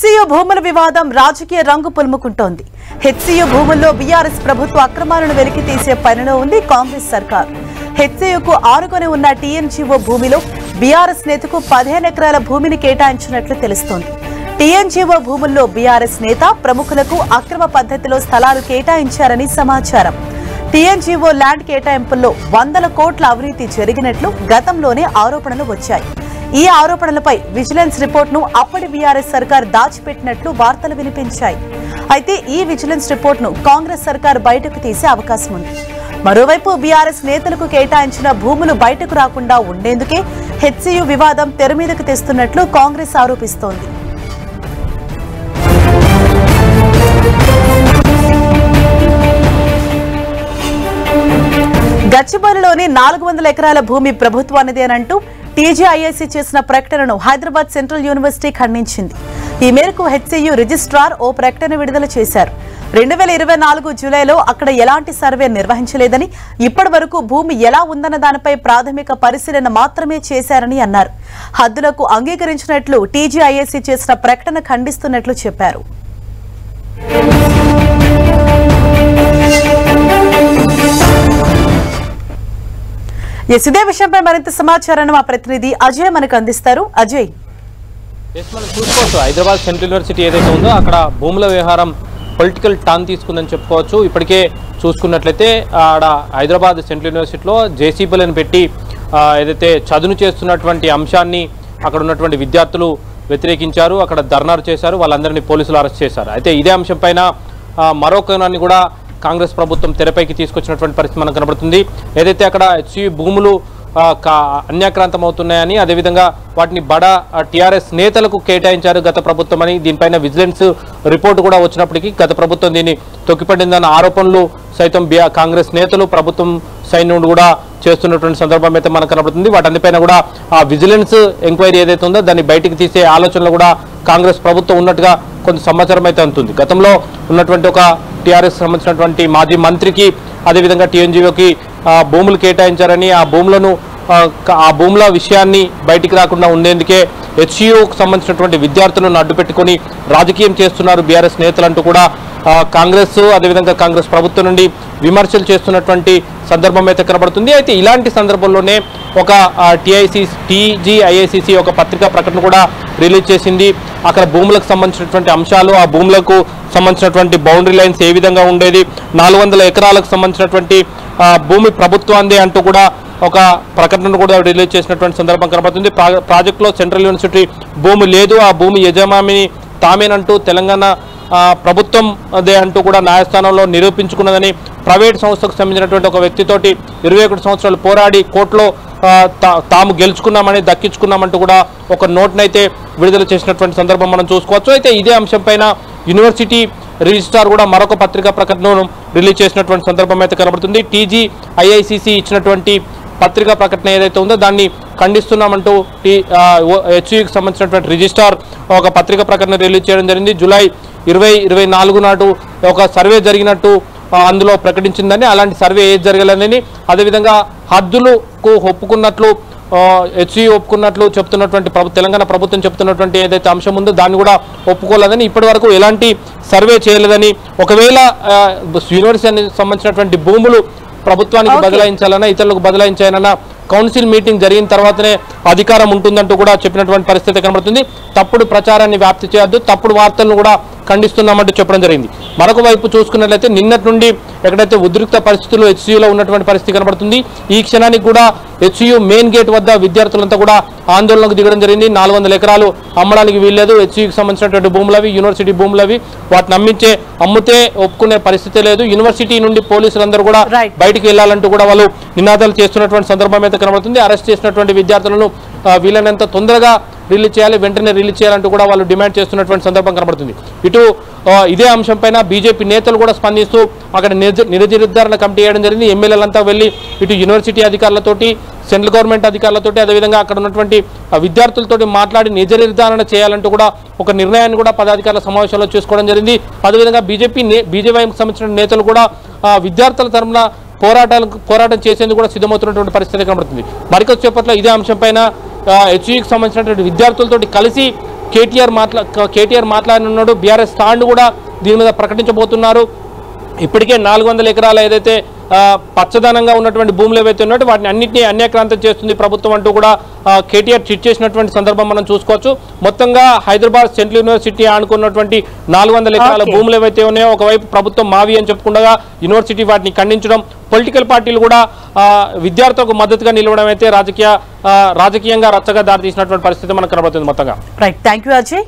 HCU భూముల వివాదం రాజకీయ రంగు పులుముకుంటోంది. హెచ్సియు భూముల్లో బీఆర్ఎస్ ప్రభుత్వ అక్రమాలను వెలికి తీసే పనిలో ఉంది కాంగ్రెస్ సర్కార్. హెచ్సియుకు ఆనుకొని ఉన్న టీఎన్జీఓ భూమిలో బీఆర్ఎస్ నేతకు 15 ఎకరాల భూమిని కేటాయించినట్లు తెలుస్తోంది. టీఎన్జీఓ భూముల్లో బీఆర్ఎస్ నేత ప్రముఖులకు అక్రమ పద్ధతిలో స్థలాలు కేటాయించారని సమాచారం. టీఎన్జీఓ ల్యాండ్ కేటాయింపుల్లో 100 కోట్ల అవినీతి జరిగినట్లు గతంలోనే ఆరోపణలు వచ్చాయి. ఈ ఆరోపణలపై విజిలెన్స్ రిపోర్ట్ను అప్పటి బీఆర్ఎస్ సర్కార్ దాచిపెట్టినట్లు వార్తలు వినిపించాయి. అయితే ఈ విజిలెన్స్ రిపోర్ట్ను కాంగ్రెస్ సర్కార్ బయటకు తీసే అవకాశం ఉంది. మరోవైపు బీఆర్ఎస్ నేతలకు కేటాయించిన భూములు బయటకు రాకుండా ఉండేందుకే హెచ్సియు వివాదం తెరమీదకు తెస్తున్నట్లు కాంగ్రెస్ ఆరోపిస్తోంది. గచ్చిబౌలిలోని 400 ఎకరాల భూమి ప్రభుత్వానిదేనంటూ టీజీఐఏసీ చేసిన ప్రకటనను హైదరాబాద్ సెంట్రల్ యూనివర్సిటీ ఖండించింది. ఈ మేరకు హెచ్సియు రిజిస్ట్రార్ ఓ ప్రకటన విడుదల చేశారు. 2024 జూలైలో అక్కడ ఎలాంటి సర్వే నిర్వహించలేదని, ఇప్పటి వరకు భూమి ఎలా ఉందన్న దానిపై ప్రాథమిక పరిశీలన మాత్రమే చేశారని అన్నారు. హద్దులకు అంగీకరించినట్లు టీజీఐఏసీ చేసిన ప్రకటన ఖండిస్తున్నట్లు చెప్పారు. ఇదే విషయంపై మరింత సమాచారాన్ని మా ప్రతినిధి అజయ్ మనకు అందిస్తారు. అజయ్, మనం చూసుకోవచ్చు, హైదరాబాద్ సెంట్రల్ యూనివర్సిటీ ఏదైతే ఉందో అక్కడ భూముల వ్యవహారం పొలిటికల్ టర్న్ తీసుకుందని చెప్పుకోవచ్చు. ఇప్పటికే చూసుకున్నట్లయితే ఆడ హైదరాబాద్ సెంట్రల్ యూనివర్సిటీలో జేసీబీలను పెట్టి ఏదైతే చదును చేస్తున్నటువంటి అంశాన్ని అక్కడ ఉన్నటువంటి విద్యార్థులు వ్యతిరేకించారు. అక్కడ ధర్నాలు చేశారు. వాళ్ళందరినీ పోలీసులు అరెస్ట్ చేశారు. అయితే ఇదే అంశం పైన మరో కోణాన్ని కూడా కాంగ్రెస్ ప్రభుత్వం తెరపైకి తీసుకొచ్చినటువంటి పరిస్థితి మనకు కనబడుతుంది. ఏదైతే అక్కడ హెచ్సియు భూములు అన్యాక్రాంతం అవుతున్నాయని, అదేవిధంగా వాటిని బడా టీఆర్ఎస్ నేతలకు కేటాయించారు గత ప్రభుత్వం అని, దీనిపైన విజిలెన్స్ రిపోర్టు కూడా వచ్చినప్పటికీ గత ప్రభుత్వం దీన్ని తొక్కిపడిందన్న ఆరోపణలు సైతం కాంగ్రెస్ నేతలు ప్రభుత్వం సైన్ నుండి కూడా చేస్తున్నటువంటి సందర్భం అయితే మనకు కనబడుతుంది. వాటన్నిపైన కూడా ఆ విజిలెన్స్ ఎంక్వైరీ ఏదైతే ఉందో దాన్ని బయటికి తీసే ఆలోచనలు కూడా కాంగ్రెస్ ప్రభుత్వం ఉన్నట్టుగా కొంత సమాచారం అయితే అందుతుంది. గతంలో ఉన్నటువంటి ఒక టీఆర్ఎస్ సంబంధించినటువంటి మాజీ మంత్రికి, అదేవిధంగా టీఎన్జీఓకి భూములు కేటాయించారని, ఆ భూముల విషయాన్ని బయటికి రాకుండా ఉండేందుకే హెచ్సియుకు సంబంధించినటువంటి విద్యార్థులను అడ్డుపెట్టుకుని రాజకీయం చేస్తున్నారు బీఆర్ఎస్ నేతలంటూ కూడా కాంగ్రెస్, అదేవిధంగా కాంగ్రెస్ ప్రభుత్వం నుండి విమర్శలు చేస్తున్నటువంటి సందర్భం అయితే కనబడుతుంది. అయితే ఇలాంటి సందర్భంలోనే ఒక టీజీఐఏసీ ఒక పత్రికా ప్రకటన కూడా రిలీజ్ చేసింది. అక్కడ భూములకు సంబంధించినటువంటి అంశాలు, ఆ భూములకు సంబంధించినటువంటి బౌండరీ లైన్స్ ఏ విధంగా ఉండేది, 400 ఎకరాలకు సంబంధించినటువంటి భూమి ప్రభుత్వాందే అంటూ కూడా ఒక ప్రకటన కూడా రిలీజ్ చేసినటువంటి సందర్భం కనబడుతుంది. ప్రాజెక్టులో సెంట్రల్ యూనివర్సిటీ భూమి లేదు, ఆ భూమి యజమాని తామేనంటూ తెలంగాణ ప్రభుత్వం అదే అంటూ కూడా న్యాయస్థానంలో నిరూపించుకున్నదని, ప్రైవేట్ సంస్థకు సంబంధించినటువంటి ఒక వ్యక్తితోటి 21 సంవత్సరాలు పోరాడి కోర్టులో తాము గెలుచుకున్నామని, దక్కించుకున్నామంటూ కూడా ఒక నోట్నైతే విడుదల చేసినటువంటి సందర్భం మనం చూసుకోవచ్చు. అయితే ఇదే అంశం పైన యూనివర్సిటీ రిజిస్ట్రార్ కూడా మరొక పత్రికా ప్రకటనను రిలీజ్ చేసినటువంటి సందర్భం అయితే కనబడుతుంది. టీజీఐఏసీ ఇచ్చినటువంటి పత్రికా ప్రకటన ఏదైతే ఉందో దాన్ని ఖండిస్తున్నామంటూ హెచ్సియుకి సంబంధించినటువంటి రిజిస్ట్రార్ ఒక పత్రికా ప్రకటన రిలీజ్ చేయడం జరిగింది. జూలై 2024 నాటు ఒక సర్వే జరిగినట్టు అందులో ప్రకటించిందని, అలాంటి సర్వే ఏది జరగలేదని, అదేవిధంగా హద్దులకు ఒప్పుకున్నట్లు హెచ్సియు ఒప్పుకున్నట్లు చెప్తున్నటువంటి తెలంగాణ ప్రభుత్వం చెప్తున్నటువంటి ఏదైతే అంశం ఉందో దాన్ని కూడా ఒప్పుకోలేదని, ఇప్పటి వరకు ఎలాంటి సర్వే చేయలేదని, ఒకవేళ యూనివర్సిటీకి సంబంధించినటువంటి భూములు ప్రభుత్వానికి బదలాయించాలన్నా, ఇతరులకు బదలాయించాలన్నా కౌన్సిల్ మీటింగ్ జరిగిన తర్వాతనే అధికారం ఉంటుందంటూ కూడా చెప్పినటువంటి పరిస్థితి కనబడుతుంది. తప్పుడు ప్రచారాన్ని వ్యాప్తి చేయొద్దు, తప్పుడు వార్తలను కూడా ఖండిస్తున్నామంటూ చెప్పడం జరిగింది. మరొక వైపు చూసుకున్నట్లయితే నిన్నటి నుండి ఎక్కడైతే ఉద్రిక్త పరిస్థితులు హెచ్సియులో ఉన్నటువంటి పరిస్థితి కనబడుతుంది. ఈ క్షణానికి కూడా హెచ్సియు మెయిన్ గేట్ వద్ద విద్యార్థులంతా కూడా ఆందోళనకు దిగడం జరిగింది. 400 ఎకరాలు అమ్మడానికి వీల్లేదు, హెచ్సియుకి సంబంధించినటువంటి భూములవి, యూనివర్సిటీ భూములవి, వాటిని అమ్మితే ఒప్పుకునే పరిస్థితి లేదు. యూనివర్సిటీ నుండి పోలీసులందరూ కూడా బయటికి వెళ్లాలంటూ కూడా వాళ్ళు నినాదాలు చేస్తున్నటువంటి సందర్భం అయితే కనబడుతుంది. అరెస్ట్ చేసినటువంటి విద్యార్థులను వీలైనంత తొందరగా రిలీజ్ చేయాలి, వెంటనే రిలీజ్ చేయాలంటూ కూడా వాళ్ళు డిమాండ్ చేస్తున్నటువంటి సందర్భం కనబడుతుంది. ఇటు ఇదే అంశంపైన బీజేపీ నేతలు కూడా స్పందిస్తూ అక్కడ నిర్ధారణ కమిటీ వేయడం జరిగింది. ఎమ్మెల్యేలంతా వెళ్ళి ఇటు యూనివర్సిటీ అధికారులతోటి, సెంట్రల్ గవర్నమెంట్ అధికారులతోటి, అదేవిధంగా అక్కడ ఉన్నటువంటి విద్యార్థులతోటి మాట్లాడి నిజ నిర్ధారణ చేయాలంటూ కూడా ఒక నిర్ణయాన్ని కూడా పదాధికారుల సమావేశంలో చేసుకోవడం జరిగింది. అదేవిధంగా బీజేపీకి సంబంధించిన నేతలు కూడా విద్యార్థుల తరఫున పోరాటం చేసేందుకు కూడా సిద్ధమవుతున్నటువంటి పరిస్థితి కనబడుతుంది. మరికొద్దిసేపట్లో ఇదే అంశంపైన హెచ్ఈకి సంబంధించినటువంటి విద్యార్థులతో కలిసి కేటీఆర్ మాట్లాడినాడు. బీఆర్ఎస్ స్టాండ్ కూడా దీని మీద ప్రకటించబోతున్నారు. ఇప్పటికే 400 ఎకరాలు ఏదైతే పచ్చదనంగా ఉన్నటువంటి భూములు ఏవైతే ఉన్నాయో వాటిని అన్నింటినీ అన్యాక్రాంతం చేస్తుంది ప్రభుత్వం అంటూ కూడా కేటీఆర్ ట్వీట్ చేసినటువంటి సందర్భం మనం చూసుకోవచ్చు. మొత్తంగా హైదరాబాద్ సెంట్రల్ యూనివర్సిటీ ఆనుకున్నటువంటి 400 ఎకరాల భూములు ఏవైతే ఉన్నాయో ఒకవైపు ప్రభుత్వం మావి అని చెప్పుకుండగా యూనివర్సిటీ వాటిని ఖండించడం, పొలిటికల్ పార్టీలు కూడా విద్యార్థులకు మద్దతుగా నిలవడం అయితే రాజకీయంగా రచ్చగా దారితీసినటువంటి పరిస్థితి మనకు కనబడుతుంది మొత్తంగా. Right, thank you Ajay.